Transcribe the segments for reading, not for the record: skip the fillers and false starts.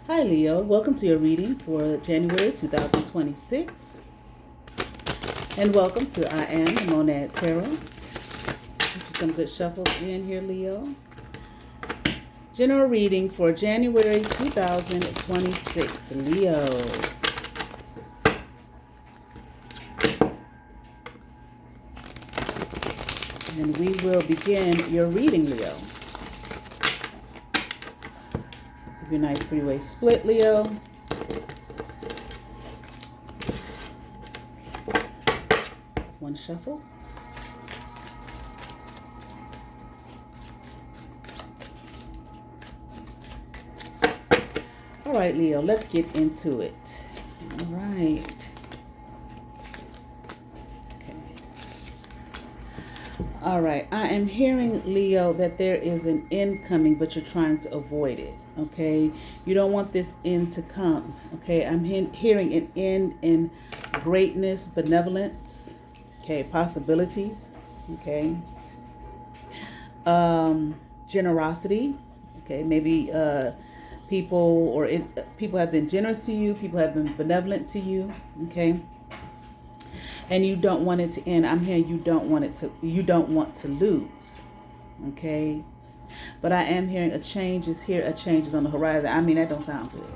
Hi Leo, welcome to your reading for January 2026. And welcome to I Am the Monad Tarot. Get some good shuffles in here, Leo. General reading for January 2026, Leo. And we will begin your reading, Leo. Give you a nice three-way split, Leo. One shuffle. All right, Leo, let's get into it. All right. Okay. All right. I am hearing, Leo, that there is an end coming, but you're trying to avoid it. Okay. You don't want this end to come. Okay. I'm hearing an end in greatness, benevolence. Okay. Possibilities. Okay. Generosity. Okay. Maybe people have been generous to you. People have been benevolent to you. Okay. And you don't want it to end. I'm hearing you don't want to lose. Okay. But I am hearing a change is here, a change is on the horizon. I mean, that don't sound good.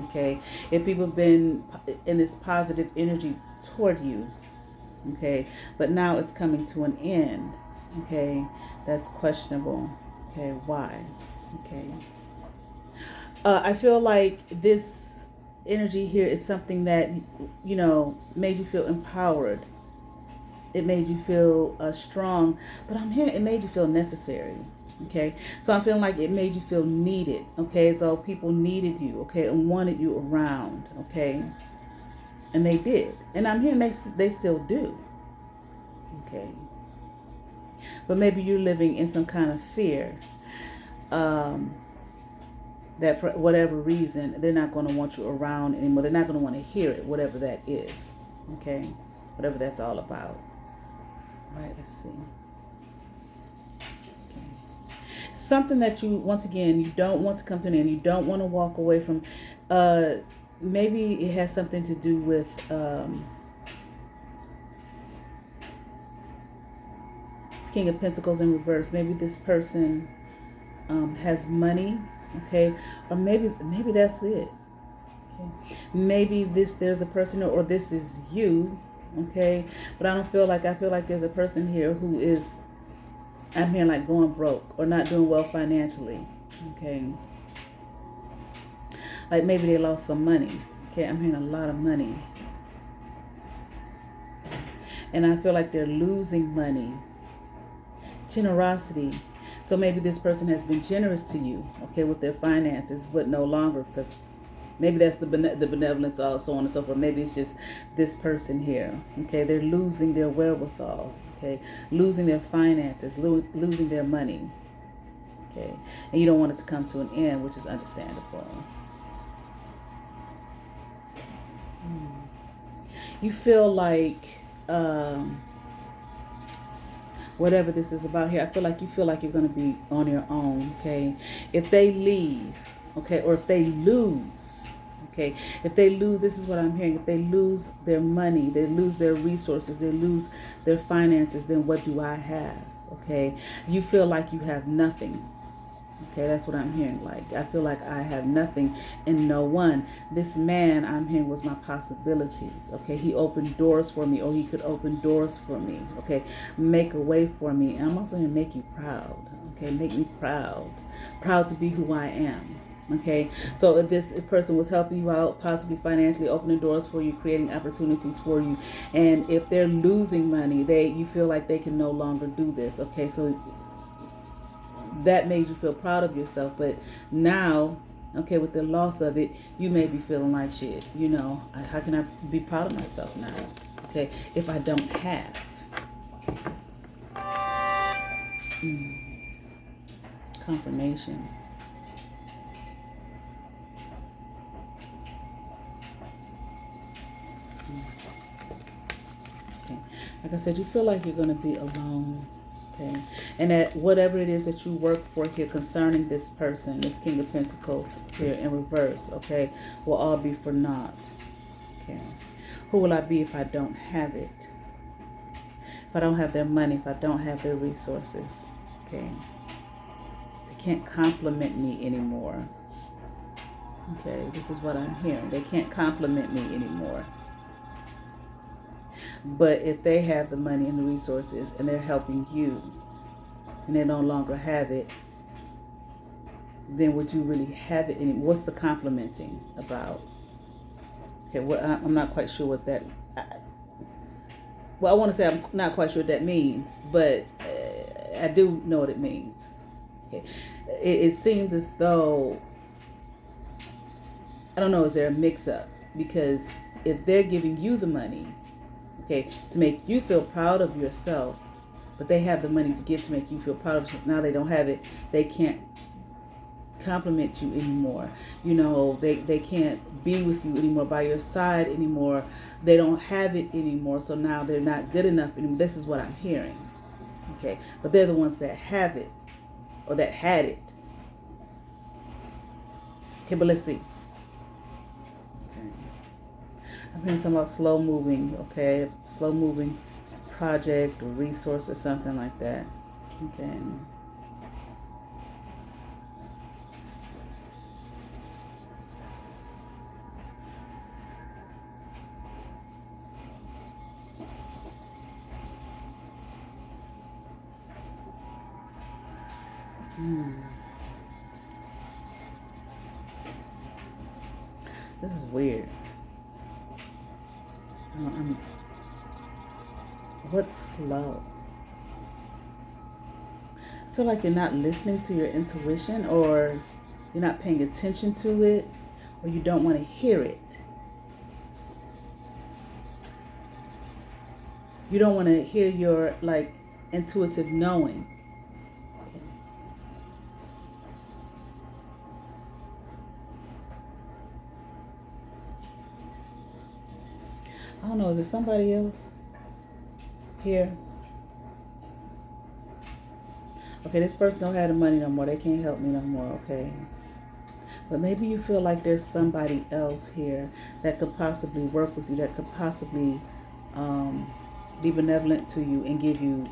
Okay. If people have been in this positive energy toward you, okay, but now it's coming to an end. Okay. That's questionable. Okay. Why? Okay. I feel like this energy here is something that, made you feel empowered. It made you feel strong, but I'm hearing it made you feel necessary. Okay, so I'm feeling like it made you feel needed. Okay, so people needed you. Okay, and wanted you around. Okay, and they did, and I'm hearing they still do. Okay, but maybe you're living in some kind of fear. That for whatever reason they're not going to want you around anymore. They're not going to want to hear it, whatever that is. Okay, whatever that's all about. All right, let's see. Okay. Something that you, once again, you don't want to come to an end. You don't want to walk away from. Maybe it has something to do with it's King of Pentacles in reverse. Maybe this person has money. Okay, or maybe that's it. Okay, maybe there's a person, or this is you. Okay, but I feel like there's a person here who is, I'm hearing like going broke or not doing well financially. Okay, like maybe they lost some money. Okay, I'm hearing a lot of money, and I feel like they're losing money. Generosity. So maybe this person has been generous to you, okay, with their finances, but no longer, because maybe that's the benevolence, all so on and so forth. Maybe it's just this person here, okay, they're losing their wherewithal, okay, losing their finances, losing their money, okay, and you don't want it to come to an end, which is understandable. You feel like whatever this is about here, I feel like you feel like you're going to be on your own, okay? If they leave, okay, or if they lose, okay, if they lose, this is what I'm hearing, if they lose their money, they lose their resources, they lose their finances, then what do I have, okay? You feel like you have nothing. Okay, that's what I'm hearing. Like, I feel like I have nothing and no one. This man I'm hearing was my possibilities. Okay, he opened doors for me, or he could open doors for me. Okay, make a way for me. And I'm also going to make you proud. Okay, make me proud. Proud to be who I am. Okay, so if this person was helping you out, possibly financially, opening doors for you, creating opportunities for you, and if they're losing money, you feel like they can no longer do this. Okay, so that made you feel proud of yourself, but now, okay, with the loss of it, you may be feeling like shit. How can I be proud of myself now? Okay, if I don't have. Confirmation. Okay, like I said, you feel like you're going to be alone. Okay. And that whatever it is that you work for here concerning this person, this King of Pentacles here in reverse, okay, will all be for naught. Okay. Who will I be if I don't have it? If I don't have their money, if I don't have their resources, okay. They can't compliment me anymore. Okay, this is what I'm hearing. They can't compliment me anymore. But if they have the money and the resources and they're helping you and they no longer have it, then would you really have it anymore? What's the complimenting about? Okay, well, I'm not quite sure what that... I want to say I'm not quite sure what that means, but I do know what it means. Okay, it seems as though... I don't know, is there a mix-up? Because if they're giving you the money, okay, to make you feel proud of yourself, but they have the money to give to make you feel proud of yourself, now they don't have it, they can't compliment you anymore. You know, they can't be with you anymore, by your side anymore. They don't have it anymore, so now they're not good enough anymore. This is what I'm hearing. Okay, but they're the ones that have it, or that had it. Okay, but let's see. I'm hearing something about slow moving, okay? Slow moving project or resource or something like that. Okay. This is weird. What's slow? I feel like you're not listening to your intuition, or you're not paying attention to it, or you don't want to hear it. You don't want to hear your intuitive knowing. Okay. I don't know, is it somebody else here? Okay, this person don't have the money no more. They can't help me no more, okay? But maybe you feel like there's somebody else here that could possibly work with you, that could possibly be benevolent to you and give you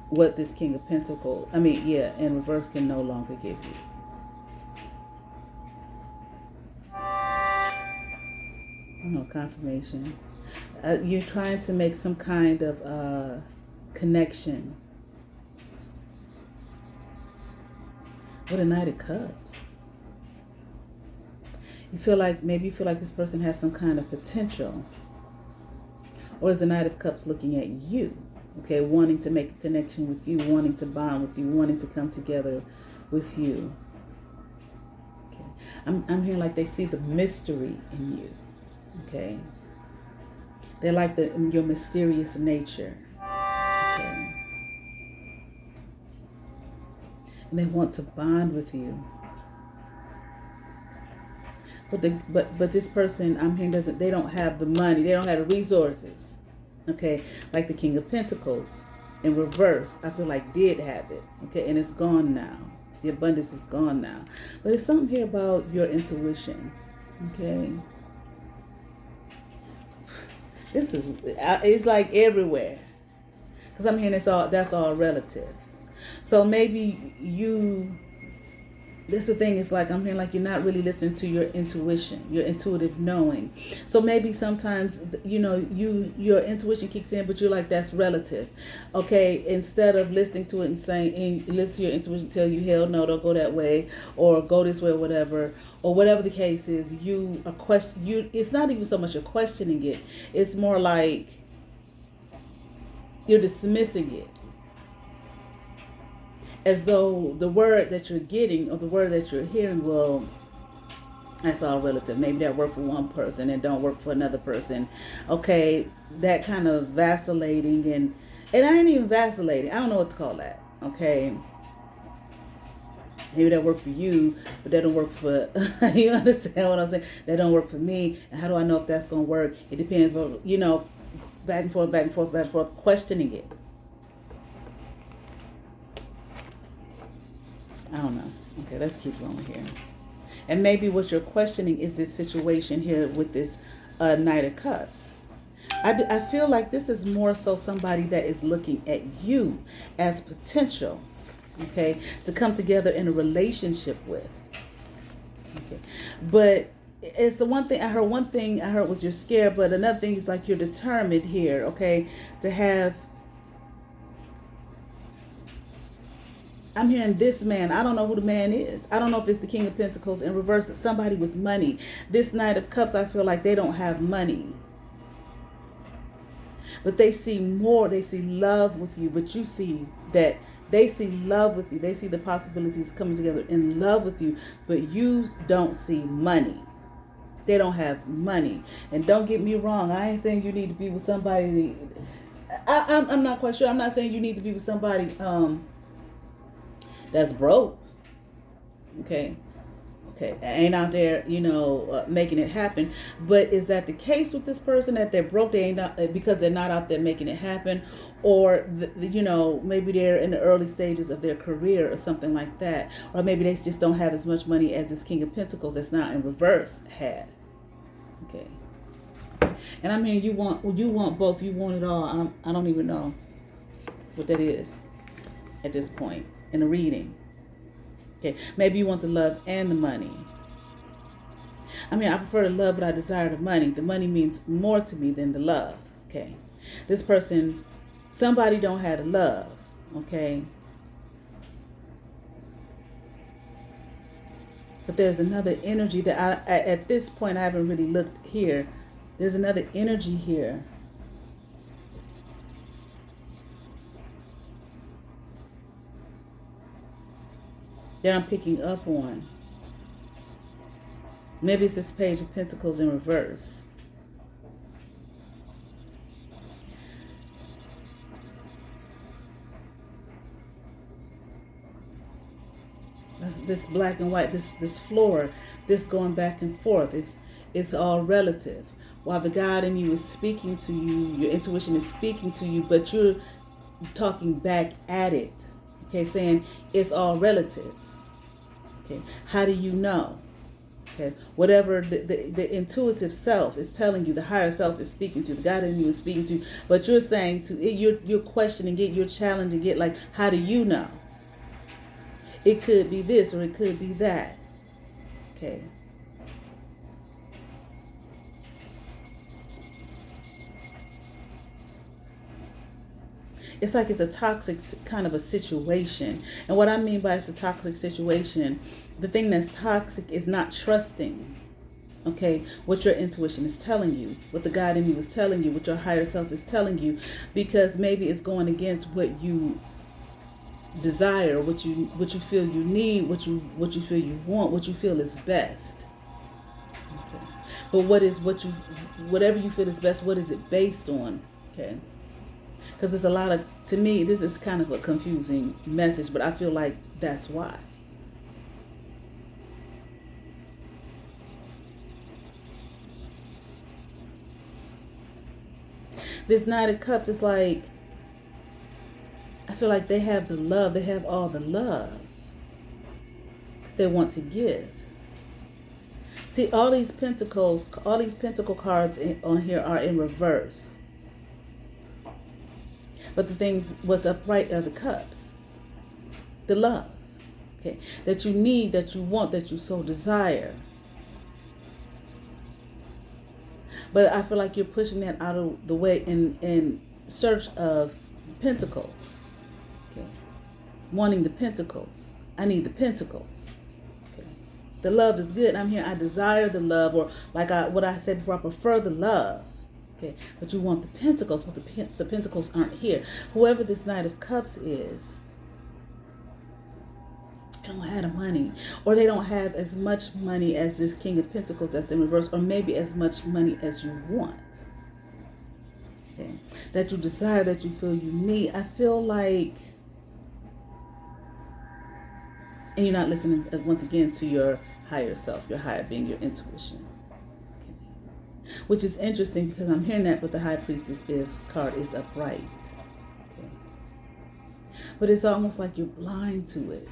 what this King of Pentacles, in reverse, can no longer give you. No confirmation. You're trying to make some kind of connection with a Knight of Cups. You feel like this person has some kind of potential, or is the Knight of Cups looking at you? Okay, wanting to make a connection with you, wanting to bond with you, wanting to come together with you. Okay, I'm hearing like they see the mystery in you. Okay, they like your mysterious nature. Okay, and they want to bond with you. But this person I'm hearing they don't have the money, they don't have the resources. Okay, like the King of Pentacles in reverse, I feel like did have it. Okay, and it's gone now. The abundance is gone now. But it's something here about your intuition. Okay. It's like everywhere, because I'm hearing that's all relative. So maybe this is the thing, is like I'm hearing like you're not really listening to your intuition, your intuitive knowing. So maybe sometimes your intuition kicks in, but you're like, that's relative. Okay, instead of listening to it and saying, listen to your intuition tell you, hell no, don't go that way, or go this way, or whatever the case is, it's not even so much you're questioning it, it's more like you're dismissing it, as though the word that you're getting or the word that you're hearing, well, that's all relative. Maybe that worked for one person and don't work for another person. Okay, that kind of vacillating, and I ain't even vacillating. I don't know what to call that. Okay, maybe that worked for you, but that don't work for you understand what I'm saying? That don't work for me. And how do I know if that's gonna work? It depends. But back and forth, questioning it. I don't know. Okay, let's keep going here. And maybe what you're questioning is this situation here with this Knight of Cups. I feel like this is more so somebody that is looking at you as potential, okay, to come together in a relationship with. Okay, but it's the one thing I heard. One thing I heard was you're scared, but another thing is like you're determined here, okay, to have. I'm hearing this man. I don't know who the man is. I don't know if it's the King of Pentacles in reverse. It's somebody with money. This Knight of Cups, I feel like they don't have money. But they see more. They see love with you. But you see that they see love with you. They see the possibilities coming together in love with you. But you don't see money. They don't have money. And don't get me wrong. I ain't saying you need to be with somebody. I'm not quite sure. I'm not saying you need to be with somebody that's broke. Okay. Ain't out there, making it happen. But is that the case with this person, that they're broke? They ain't not, because they're not out there making it happen, or maybe they're in the early stages of their career or something like that, or maybe they just don't have as much money as this King of Pentacles that's now in reverse had. Okay. And I'm hearing you want both. You want it all. I don't even know what that is at this point in the reading. Okay, maybe you want the love and the money. I mean, I prefer the love, but I desire the money. The money means more to me than the love. Okay, this person, somebody don't have the love. Okay, but there's another energy that at this point I haven't really looked here. There's another energy here. That I'm picking up on. Maybe it's this Page of Pentacles in reverse. This black and white, this floor, this going back and forth. It's all relative. While the God in you is speaking to you, your intuition is speaking to you, but you're talking back at it. Okay, saying it's all relative. Okay, how do you know? Okay, whatever the intuitive self is telling you, the higher self is speaking to, the God in you is speaking to, but you're saying to it, you're questioning it, you're challenging it, like, how do you know? It could be this or it could be that. Okay. It's like it's a toxic kind of a situation. And what I mean by it's a toxic situation, the thing that's toxic is not trusting, okay, what your intuition is telling you, what the God in you is telling you, what your higher self is telling you, because maybe it's going against what you desire, what you feel you need, what you feel you want, what you feel is best. Okay. But whatever you feel is best, what is it based on? Okay. Because there's a lot of, to me, this is kind of a confusing message, but I feel like that's why. This Knight of Cups is like, I feel like they have the love, they have all the love that they want to give. See, all these pentacle cards on here are in reverse. But the thing what's upright are the cups. The love. Okay. That you need, that you want, that you so desire. But I feel like you're pushing that out of the way in search of pentacles. Okay. Wanting the pentacles. I need the pentacles. Okay. The love is good. I'm here. I desire the love, or like what I said before, I prefer the love. Okay, but you want the pentacles, but the pentacles aren't here. Whoever this Knight of Cups is, they don't have the money, or they don't have as much money as this King of Pentacles that's in reverse, or maybe as much money as you want. Okay, that you desire, that you feel you need. I feel like, and you're not listening once again to your higher self, your higher being, your intuition. Which is interesting because I'm hearing that, but the High Priestess card is upright. Okay. But it's almost like you're blind to it.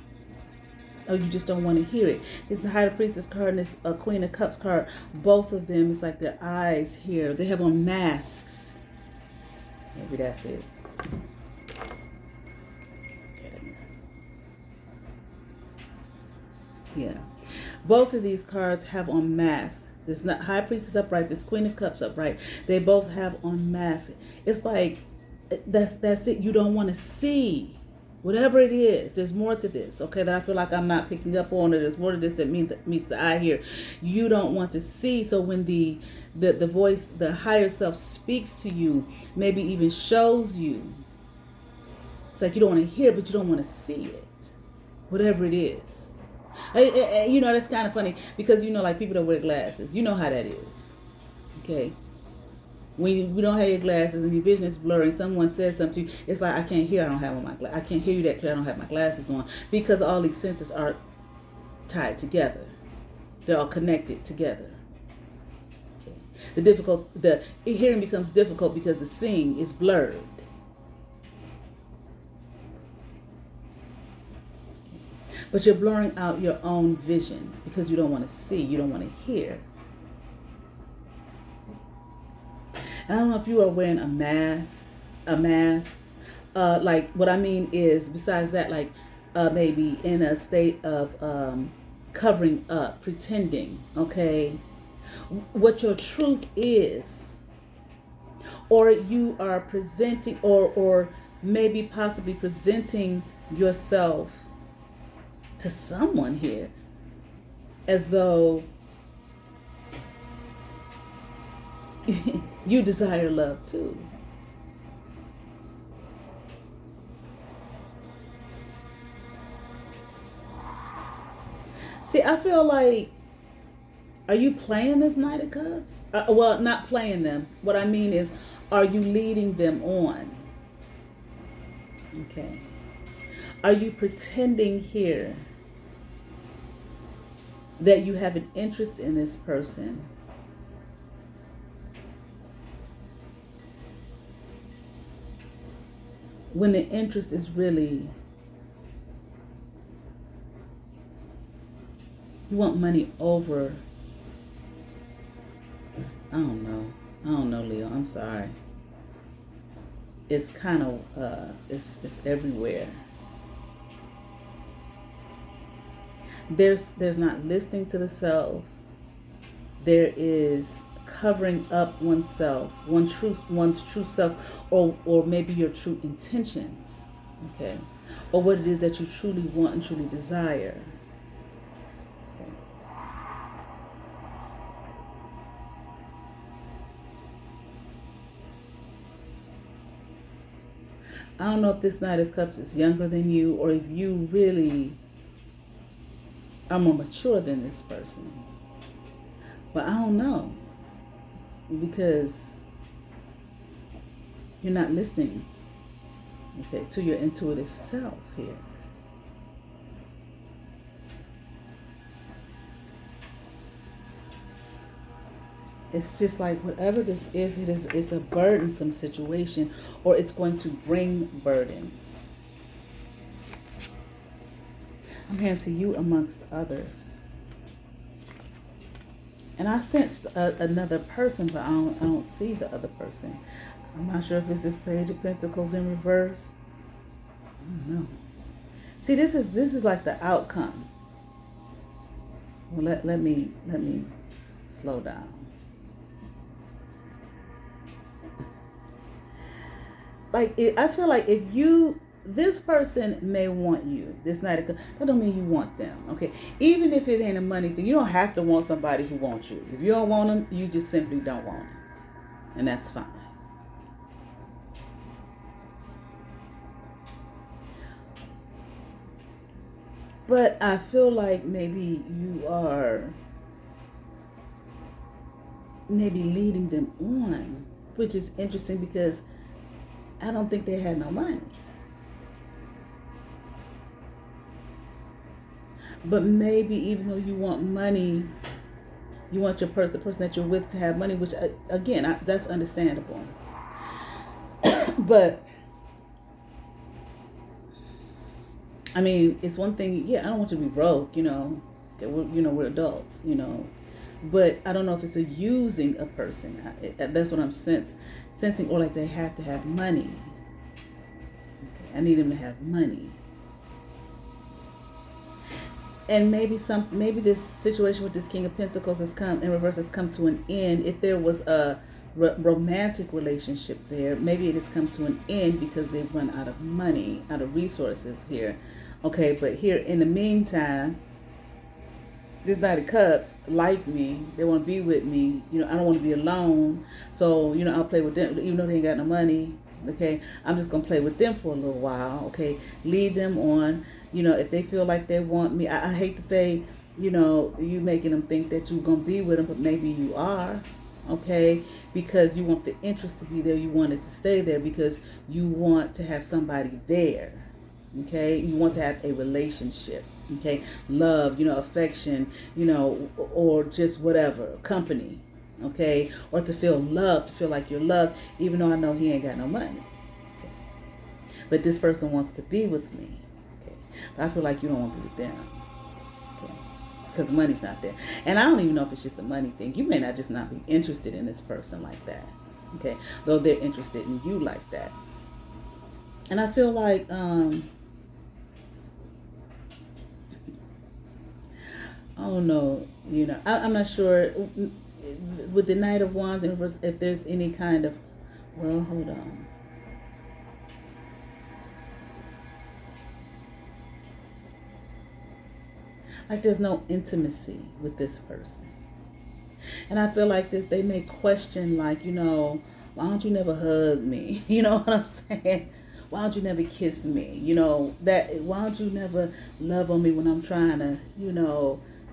or you just don't want to hear it. It's the High Priestess card and it's a Queen of Cups card. Both of them, it's like their eyes here. They have on masks. Maybe that's it. Okay, let me see. Yeah. Both of these cards have on masks. This not High Priestess upright, this Queen of Cups upright. They both have on masks. It's like that's it. You don't want to see. Whatever it is, there's more to this, okay, that I feel like I'm not picking up on, or there's more to this that meets the eye here. You don't want to see. So when the voice, the higher self speaks to you, maybe even shows you, it's like you don't want to hear it, but you don't want to see it. Whatever it is. You know, that's kind of funny because, you know, like people that wear glasses, you know how that is, okay? When you don't have your glasses and your vision is blurry, someone says something to you, it's like, I can't hear, I don't have on my glasses. I can't hear you that clear, I don't have my glasses on, because all these senses are tied together. They're all connected together. Okay. The hearing becomes difficult because the seeing is blurred. But you're blurring out your own vision because you don't want to see, you don't want to hear. I don't know if you are wearing a mask. Like what I mean is, besides that, like maybe in a state of covering up, pretending, okay, what your truth is, or you are presenting, or maybe possibly presenting yourself to someone here as though you desire love too. See, I feel like, are you playing this Knight of Cups? Well, not playing them. What I mean is, are you leading them on? Okay. Are you pretending here that you have an interest in this person? When the interest is really, you want money over, I don't know, Leo, I'm sorry. It's kind of, it's everywhere. There's not listening to the self. There is covering up oneself, one's true self, or maybe your true intentions, okay, or what it is that you truly want and truly desire. Okay. I don't know if this Knight of Cups is younger than you, or if you really are more mature than this person, but I don't know. Because you're not listening, okay, to your intuitive self here. It's just like whatever this is, it's a burdensome situation, or it's going to bring burdens. I'm hearing to you amongst others. And I sensed another person, but I don't see the other person. I'm not sure if it's this Page of Pentacles in reverse. I don't know. See, this is like the outcome. Well, let me slow down. Like I feel like if this person may want you, this Knight of Cups, that don't mean you want them, okay? Even if it ain't a money thing, you don't have to want somebody who wants you. If you don't want them, you just simply don't want them. And that's fine. But I feel like maybe you are leading them on, which is interesting because I don't think they had no money. But maybe even though you want money, you want the person that you're with to have money, which again, that's understandable. But I mean, it's one thing. Yeah, I don't want you to be broke. Okay, we're adults. But I don't know if it's a using a person. That's what I'm sensing, or like they have to have money. Okay, I need them to have money. And maybe this situation with this King of Pentacles has come in reverse, has come to an end. If there was a romantic relationship there, maybe it has come to an end because they've run out of money, out of resources here. Okay, but here in the meantime, this Knight of Cups like me. They want to be with me. I don't want to be alone. So, I'll play with them even though they ain't got no money. Okay, I'm just going to play with them for a little while. Okay, lead them on. If they feel like they want me, I hate to say, you making them think that you're going to be with them, but maybe you are. Okay, because you want the interest to be there. You want it to stay there because you want to have somebody there. Okay, you want to have a relationship. Okay, love, affection, or just whatever, company, okay, or to feel loved, to feel like you're loved, even though I know he ain't got no money, okay, but this person wants to be with me, okay, but I feel like you don't want to be with them, okay, because money's not there, and I don't even know if it's just a money thing. You may not just not be interested in this person like that, okay, though they're interested in you like that, and I feel like, I don't know, I'm not sure with the Knight of Wands if there's any kind of, well, hold on. Like there's no intimacy with this person. And I feel like they may question like, why don't you never hug me? You know what I'm saying? Why don't you never kiss me? Why don't you never love on me when I'm trying to,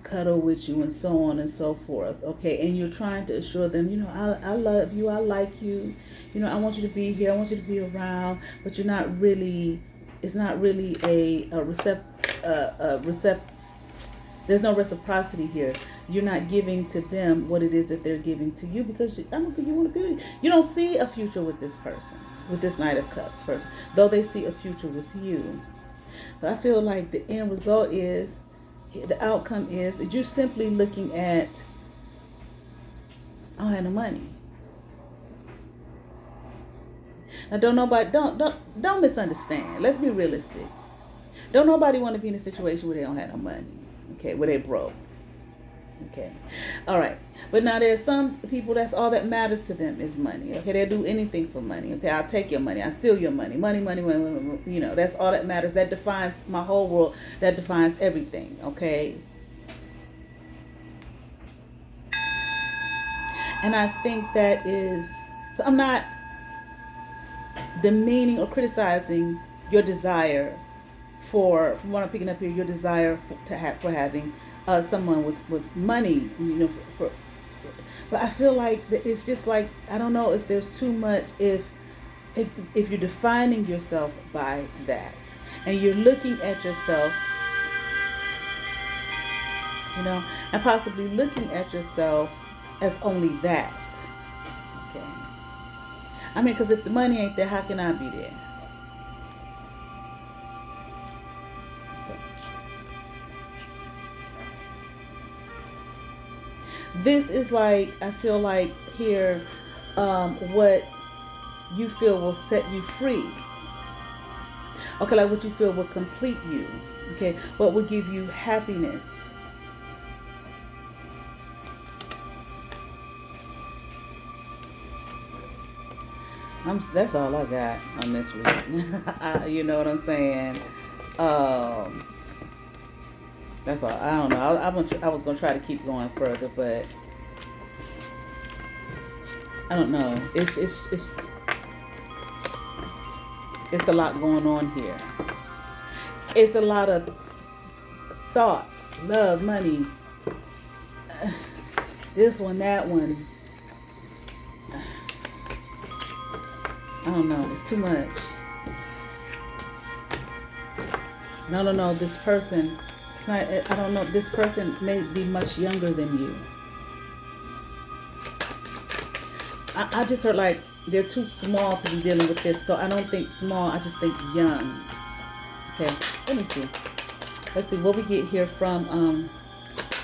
cuddle with you and so on and so forth. Okay, and you're trying to assure them, I love you, I like you, I want you to be here, I want you to be around, but you're not really, it's not really there's no reciprocity here. You're not giving to them what it is that they're giving to you because I don't think you want to be with you. You don't see a future with this person, with this Knight of Cups person, though they see a future with you. But I feel like the end result is, the outcome is that you're simply looking at, I don't have no money. Now don't misunderstand. Let's be realistic. Don't nobody want to be in a situation where they don't have no money. Okay, where they broke. Okay, all right. But now there's some people that's all that matters to them is money. Okay, they'll do anything for money. Okay, I'll take your money. I'll steal your money. Money. That's all that matters. That defines my whole world. That defines everything. Okay. And I think that is, so I'm not demeaning or criticizing your desire from what I'm picking up here, your desire for having someone with money, but I feel like it's just like, I don't know if there's too much, if you're defining yourself by that and you're looking at yourself, and possibly looking at yourself as only that. Okay. I mean, because if the money ain't there, how can I be there? This is like, I feel like here, what you feel will set you free. Okay, like what you feel will complete you. Okay, what will give you happiness. That's all I got on this week. You know what I'm saying? That's all. I don't know. I was going to try to keep going further, but I don't know. It's a lot going on here. It's a lot of thoughts, love, money, this one, that one. I don't know. It's too much. No. This person. It's not. I don't know. This person may be much younger than you. I just heard like they're too small to be dealing with this, so I don't think small. I just think young. Okay. Let me see. Let's see what we get here from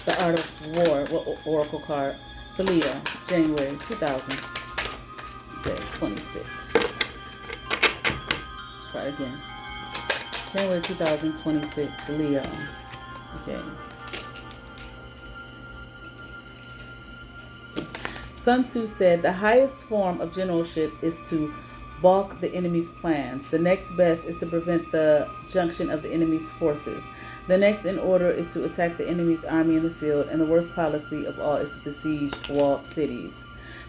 the Art of War Oracle card for Leo, January 2026. Let's try it again. January 2026, Leo. Okay. Sun Tzu said, the highest form of generalship is to balk the enemy's plans. The next best is to prevent the junction of the enemy's forces. The next in order is to attack the enemy's army in the field, and the worst policy of all is to besiege walled cities.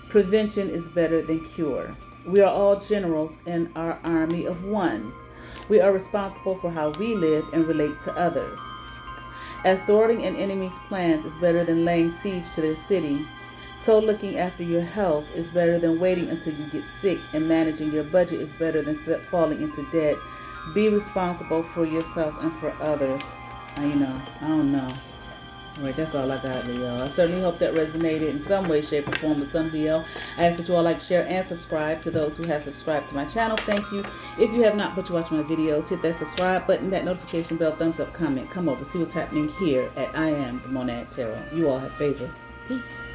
Prevention is better than cure. We are all generals in our army of one. We are responsible for how we live and relate to others. As thwarting an enemy's plans is better than laying siege to their city, so looking after your health is better than waiting until you get sick, and managing your budget is better than falling into debt. Be responsible for yourself and for others. I don't know. All right, that's all I got, Leo. I certainly hope that resonated in some way, shape, or form with some Leo. I ask that you all like, share, and subscribe. To those who have subscribed to my channel, thank you. If you have not, but you watch my videos, hit that subscribe button, that notification bell, thumbs up, comment, come over, see what's happening here at I Am the Monad Tarot. You all have favor. Peace.